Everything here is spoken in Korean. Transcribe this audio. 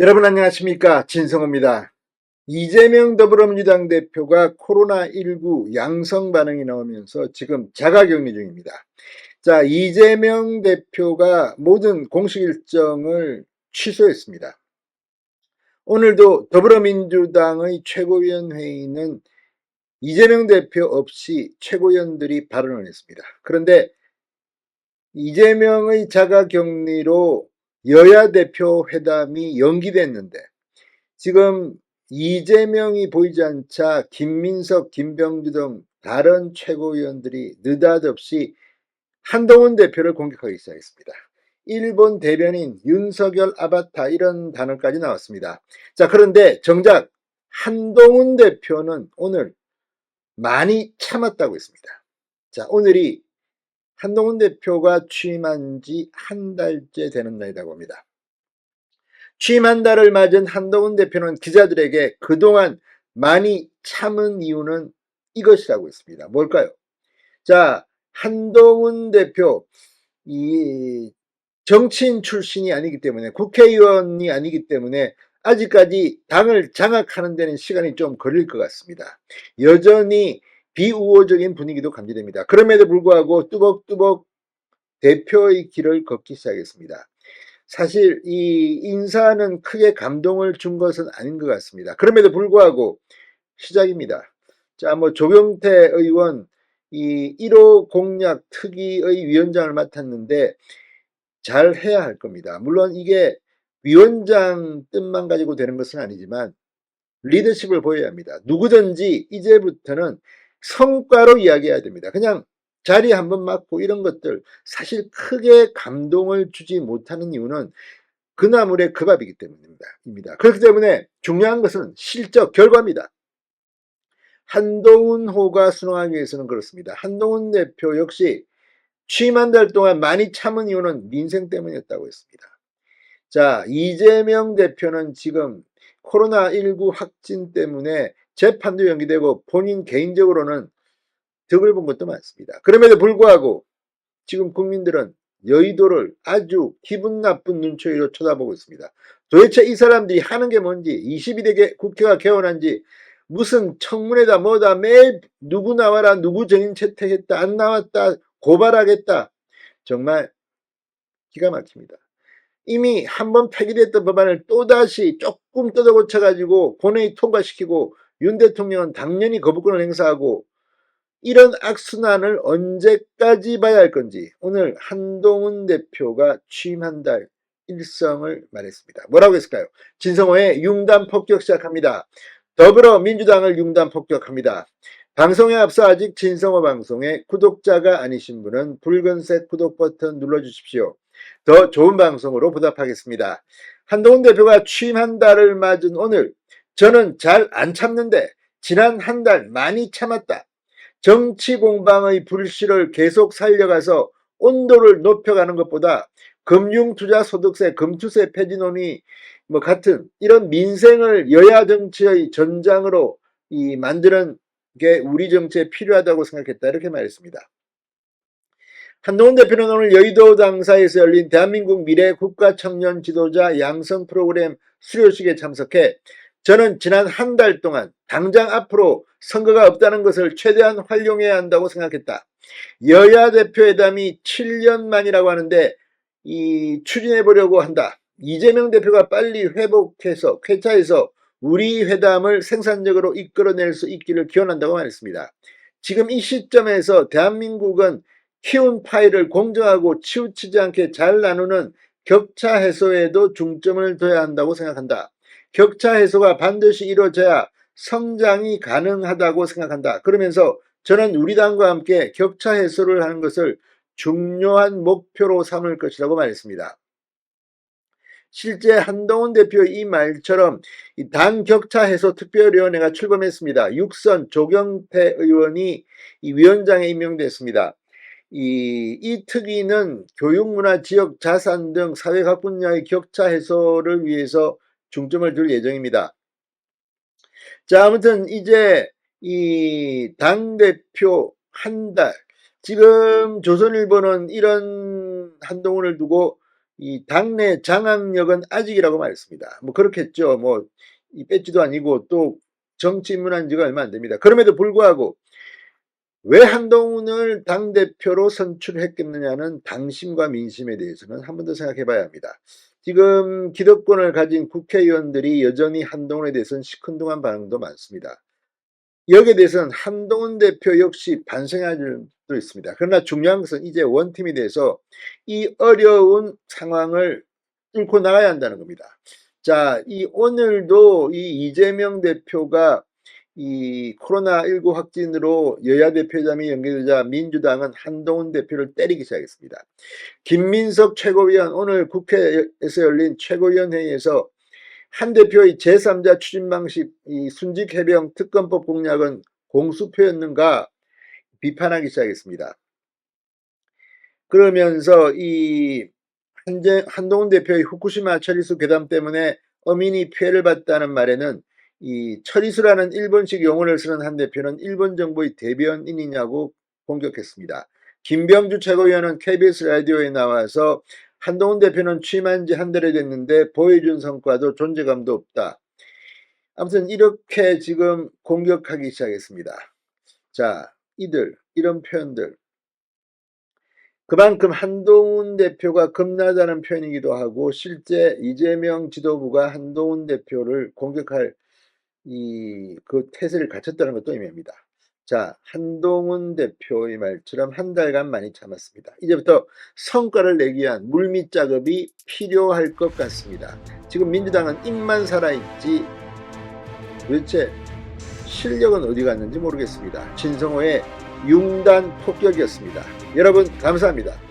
여러분 안녕하십니까, 진성호입니다. 이재명 더불어민주당 대표가 코로나19 양성 반응이 나오면서 지금 자가격리 중입니다. 자, 이재명 대표가 모든 공식 일정을 취소했습니다. 오늘도 더불어민주당의 최고위원회의는 이재명 대표 없이 최고위원들이 발언을 했습니다. 그런데 이재명의 자가격리로 여야 대표 회담이 연기됐는데 지금 이재명이 보이지 않자 김민석, 김병주 등 다른 최고위원들이 느닷없이 한동훈 대표를 공격하기 시작했습니다. 일본 대변인 윤석열 아바타 이런 단어까지 나왔습니다. 자, 그런데 정작 한동훈 대표는 오늘 많이 참았다고 했습니다. 자, 오늘이 한동훈 대표가 취임한 지 한 달째 되는 날이라고 합니다. 취임 한 달을 맞은 한동훈 대표는 기자들에게 그동안 많이 참은 이유는 이것이라고 했습니다. 뭘까요? 자, 한동훈 대표, 이 정치인 출신이 아니기 때문에, 국회의원이 아니기 때문에 아직까지 당을 장악하는 데는 시간이 좀 걸릴 것 같습니다. 여전히 비우호적인 분위기도 감지됩니다. 그럼에도 불구하고 뚜벅뚜벅 대표의 길을 걷기 시작했습니다. 사실 이 인사는 크게 감동을 준 것은 아닌 것 같습니다. 그럼에도 불구하고 시작입니다. 자, 조경태 의원 이 1호 공약 특위의 위원장을 맡았는데 잘 해야 할 겁니다. 물론 이게 위원장 뜻만 가지고 되는 것은 아니지만 리더십을 보여야 합니다. 누구든지 이제부터는 성과로 이야기해야 됩니다. 그냥 자리 한번 맡고 이런 것들 사실 크게 감동을 주지 못하는 이유는 그 나물의 그 밥이기 때문입니다. 그렇기 때문에 중요한 것은 실적 결과입니다. 한동훈호가 순항하기 위해서는 그렇습니다. 한동훈 대표 역시 취임 한 달 동안 많이 참은 이유는 민생 때문이었다고 했습니다. 자, 이재명 대표는 지금 코로나19 확진 때문에 재판도 연기되고 본인 개인적으로는 덕을 본 것도 많습니다. 그럼에도 불구하고 지금 국민들은 여의도를 아주 기분 나쁜 눈초리로 쳐다보고 있습니다. 도대체 이 사람들이 하는 게 뭔지, 21대 국회가 개원한 지 무슨 청문회다 뭐다 매일 누구 나와라, 누구 증인 채택했다, 안 나왔다, 고발하겠다. 정말 기가 막힙니다. 이미 한번 폐기됐던 법안을 또다시 조금 뜯어고쳐가지고 본회의 통과시키고 윤 대통령은 당연히 거부권을 행사하고 이런 악순환을 언제까지 봐야 할 건지 오늘 한동훈 대표가 취임 한 달 일성을 말했습니다. 뭐라고 했을까요? 진성호의 융단 폭격 시작합니다. 더불어민주당을 융단 폭격합니다. 방송에 앞서 아직 진성호 방송의 구독자가 아니신 분은 붉은색 구독 버튼 눌러주십시오. 더 좋은 방송으로 보답하겠습니다. 한동훈 대표가 취임 한 달을 맞은 오늘 저는 잘 안 참는데 지난 한 달 많이 참았다. 정치 공방의 불씨를 계속 살려가서 온도를 높여가는 것보다 금융투자소득세, 금투세 폐지논의 같은 이런 민생을 여야 정치의 전장으로 만드는 게 우리 정치에 필요하다고 생각했다. 이렇게 말했습니다. 한동훈 대표는 오늘 여의도 당사에서 열린 대한민국 미래 국가 청년 지도자 양성 프로그램 수료식에 참석해 저는 지난 한 달 동안 당장 앞으로 선거가 없다는 것을 최대한 활용해야 한다고 생각했다. 여야 대표회담이 7년 만이라고 하는데 추진해 보려고 한다. 이재명 대표가 빨리 회복해서 쾌차해서 우리 회담을 생산적으로 이끌어낼 수 있기를 기원한다고 말했습니다. 지금 이 시점에서 대한민국은 키운 파이를 공정하고 치우치지 않게 잘 나누는 격차 해소에도 중점을 둬야 한다고 생각한다. 격차 해소가 반드시 이루어져야 성장이 가능하다고 생각한다. 그러면서 저는 우리 당과 함께 격차 해소를 하는 것을 중요한 목표로 삼을 것이라고 말했습니다. 실제 한동훈 대표의 이 말처럼 당 격차 해소 특별위원회가 출범했습니다. 육선 조경태 의원이 이 위원장에 임명됐습니다. 이 특위는 교육, 문화, 지역, 자산 등 사회 각 분야의 격차 해소를 위해서 중점을 둘 예정입니다. 자, 아무튼 이제 이 당대표 한 달, 지금 조선일보는 이런 한동훈을 두고 이 당내 장악력은 아직이라고 말했습니다. 뭐 그렇겠죠. 뭐 이 배지도 아니고 또 정치 입문한 지가 얼마 안 됩니다. 그럼에도 불구하고 왜 한동훈을 당대표로 선출했겠느냐는 당심과 민심에 대해서는 한 번 더 생각해 봐야 합니다. 지금 기득권을 가진 국회의원들이 여전히 한동훈에 대해서는 시큰둥한 반응도 많습니다. 여기에 대해서는 한동훈 대표 역시 반성해야 할 점도 있습니다. 그러나 중요한 것은 이제 원팀이 돼서 이 어려운 상황을 뚫고 나가야 한다는 겁니다. 자, 오늘도 이 이재명 대표가 이 코로나19 확진으로 여야 대표자이 연결되자 민주당은 한동훈 대표를 때리기 시작했습니다. 김민석 최고위원 오늘 국회에서 열린 최고위원회의에서 한 대표의 제3자 추진 방식, 이 순직 해병 특검법 공약은 공수표였는가 비판하기 시작했습니다. 그러면서 이 한동훈 대표의 후쿠시마 처리수 괴담 때문에 어민이 피해를 봤다는 말에는 이 처리수라는 일본식 용어를 쓰는 한 대표는 일본 정부의 대변인이냐고 공격했습니다. 김병주 최고위원은 KBS 라디오에 나와서 한동훈 대표는 취임한 지 한 달이 됐는데 보여준 성과도 존재감도 없다. 아무튼 이렇게 지금 공격하기 시작했습니다. 자, 이런 표현들. 그만큼 한동훈 대표가 겁나다는 표현이기도 하고 실제 이재명 지도부가 한동훈 대표를 공격할 그 태세를 갖췄다는 것도 의미합니다. 자, 한동훈 대표의 말처럼 한 달간 많이 참았습니다. 이제부터 성과를 내기 위한 물밑 작업이 필요할 것 같습니다. 지금 민주당은 입만 살아있지 도대체 실력은 어디 갔는지 모르겠습니다. 진성호의 융단 폭격이었습니다. 여러분 감사합니다.